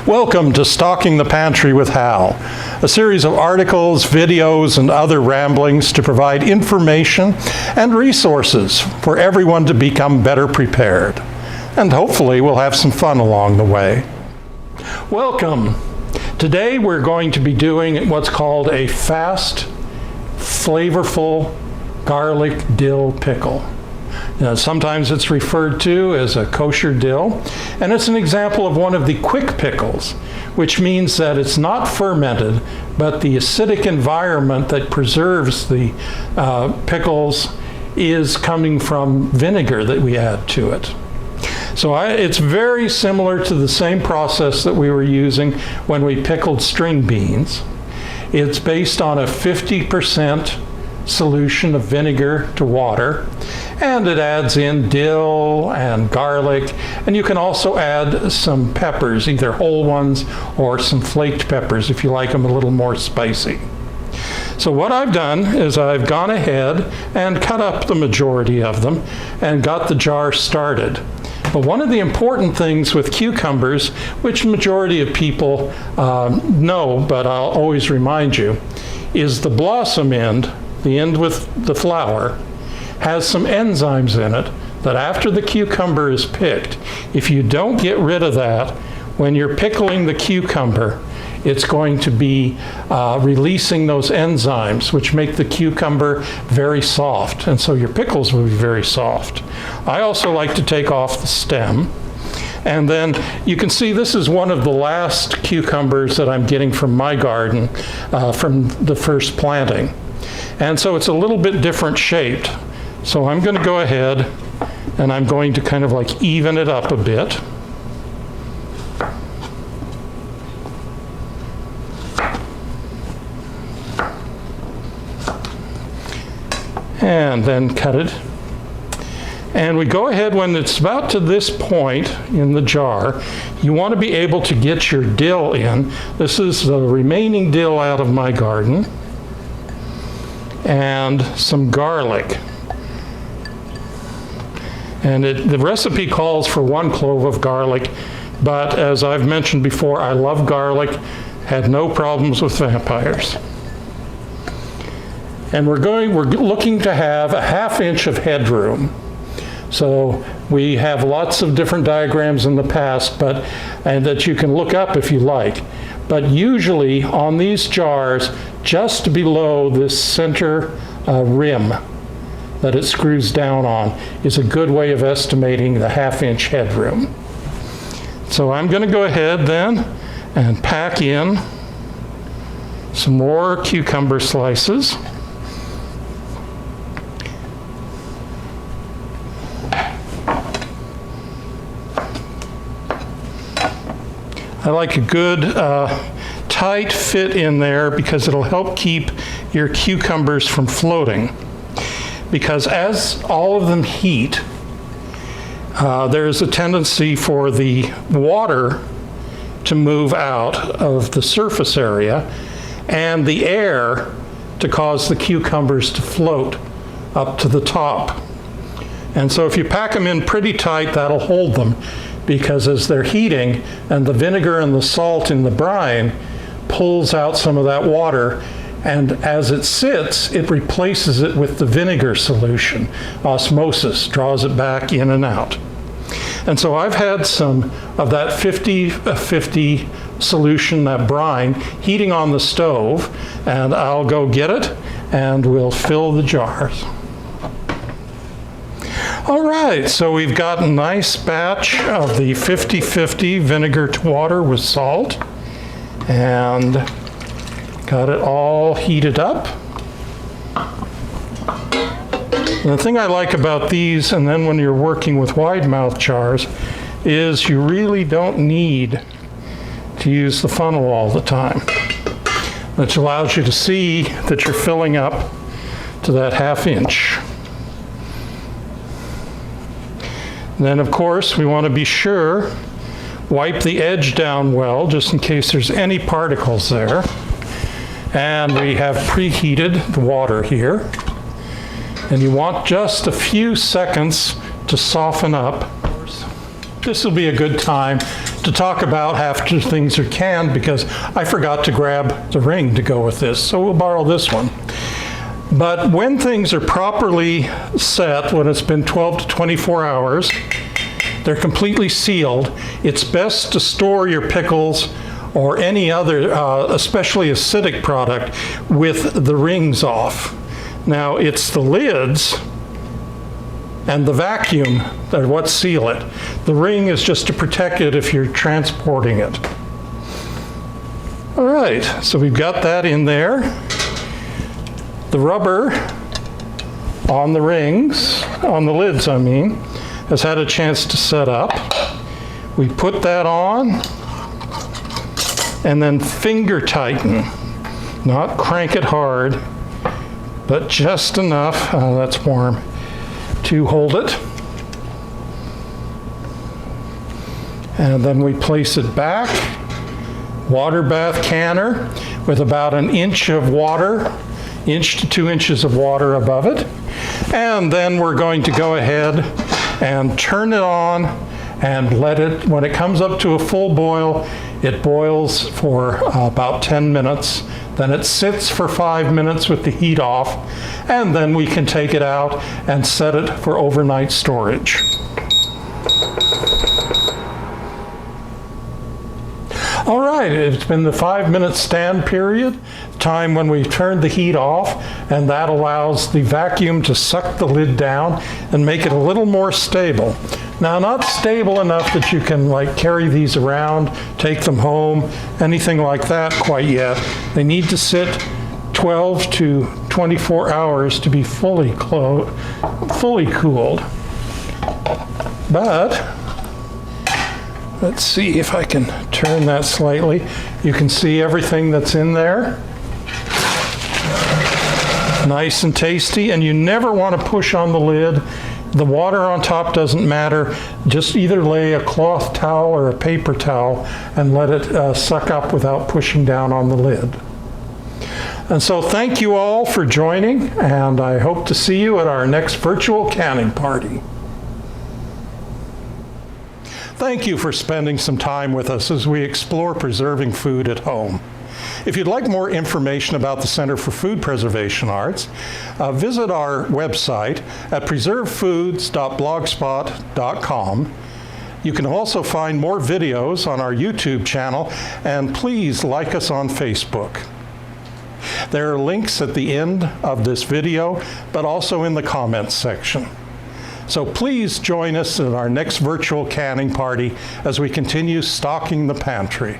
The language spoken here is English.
Welcome to Stocking the Pantry with Hal, a series of articles, videos, and other ramblings to provide information and resources for everyone to become better prepared. And hopefully we'll have some fun along the way. Welcome. Today we're going to be doing what's called a fast, flavorful garlic dill pickle. Sometimes it's referred to as a kosher dill, and it's an example of one of the quick pickles, which means that it's not fermented, but the acidic environment that preserves the pickles is coming from vinegar that we add to it. So it's very similar to the same process that we were using when we pickled string beans. It's based on a 50% solution of vinegar to water, and it adds in dill and garlic, and you can also add some peppers, either whole ones or some flaked peppers if you like them a little more spicy. So what I've done is I've gone ahead and cut up the majority of them and got the jar started. But one of the important things with cucumbers, which majority of people know, but I'll always remind you, is the blossom end, the end with the flower, has some enzymes in it that after the cucumber is picked, if you don't get rid of that, when you're pickling the cucumber, it's going to be releasing those enzymes, which make the cucumber very soft, and so your pickles will be very soft. I also like to take off the stem, and then you can see this is one of the last cucumbers that I'm getting from my garden from the first planting. And so it's a little bit different shaped. So I'm going to go ahead and I'm going to kind of like even it up a bit. And then cut it. And we go ahead when it's about to this point in the jar, you want to be able to get your dill in. This is the remaining dill out of my garden. And some garlic. And the recipe calls for 1 clove of garlic, but as I've mentioned before, I love garlic, had no problems with vampires. And we're looking to have a 1/2 inch of headroom. So we have lots of different diagrams in the past, and that you can look up if you like. But usually on these jars, just below this center rim that it screws down on is a good way of estimating the 1/2 inch headroom. So I'm going to go ahead then and pack in some more cucumber slices. I like a good tight fit in there because it'll help keep your cucumbers from floating. Because as all of them heat, there's a tendency for the water to move out of the surface area and the air to cause the cucumbers to float up to the top. And so if you pack them in pretty tight, that'll hold them, because as they're heating and the vinegar and the salt in the brine pulls out some of that water, and as it sits, it replaces it with the vinegar solution. Osmosis draws it back in and out. And so I've had some of that 50-50 solution, that brine, heating on the stove, and I'll go get it and we'll fill the jars. All right, so we've got a nice batch of the 50-50 vinegar to water with salt, and got it all heated up. And the thing I like about these, and then when you're working with wide mouth jars, is you really don't need to use the funnel all the time, which allows you to see that you're filling up to that 1/2 inch. Then, of course, we want to be sure, wipe the edge down well, just in case there's any particles there. And we have preheated the water here. And you want just a few seconds to soften up. This will be a good time to talk about after things are canned, because I forgot to grab the ring to go with this, so we'll borrow this one. But when things are properly set, when it's been 12 to 24 hours, they're completely sealed, it's best to store your pickles or any other, especially acidic product, with the rings off. Now, it's the lids and the vacuum that are what seal it. The ring is just to protect it if you're transporting it. All right, so we've got that in there. The rubber on the rings, on the lids I mean, has had a chance to set up. We put that on and then finger tighten, not crank it hard, but just enough, that's warm, to hold it. And then we place it back, water bath canner with about an inch of water, inch to 2 inches of water above it. And then we're going to go ahead and turn it on and let it, when it comes up to a full boil, it boils for about 10 minutes. Then it sits for 5 minutes with the heat off, and then we can take it out and set it for overnight storage. All right, it's been the 5-minute stand period, time when we turned the heat off, and that allows the vacuum to suck the lid down and make it a little more stable. Now, not stable enough that you can like carry these around, take them home, anything like that quite yet. They need to sit 12 to 24 hours to be fully cooled. But let's see if I can turn that slightly. You can see everything that's in there. Nice and tasty, and you never want to push on the lid. The water on top doesn't matter. Just either lay a cloth towel or a paper towel and let it suck up without pushing down on the lid. And so thank you all for joining, and I hope to see you at our next virtual canning party. Thank you for spending some time with us as we explore preserving food at home. If you'd like more information about the Center for Food Preservation Arts, visit our website at preservefoods.blogspot.com. You can also find more videos on our YouTube channel, and please like us on Facebook. There are links at the end of this video, but also in the comments section. So please join us at our next virtual canning party as we continue stocking the pantry.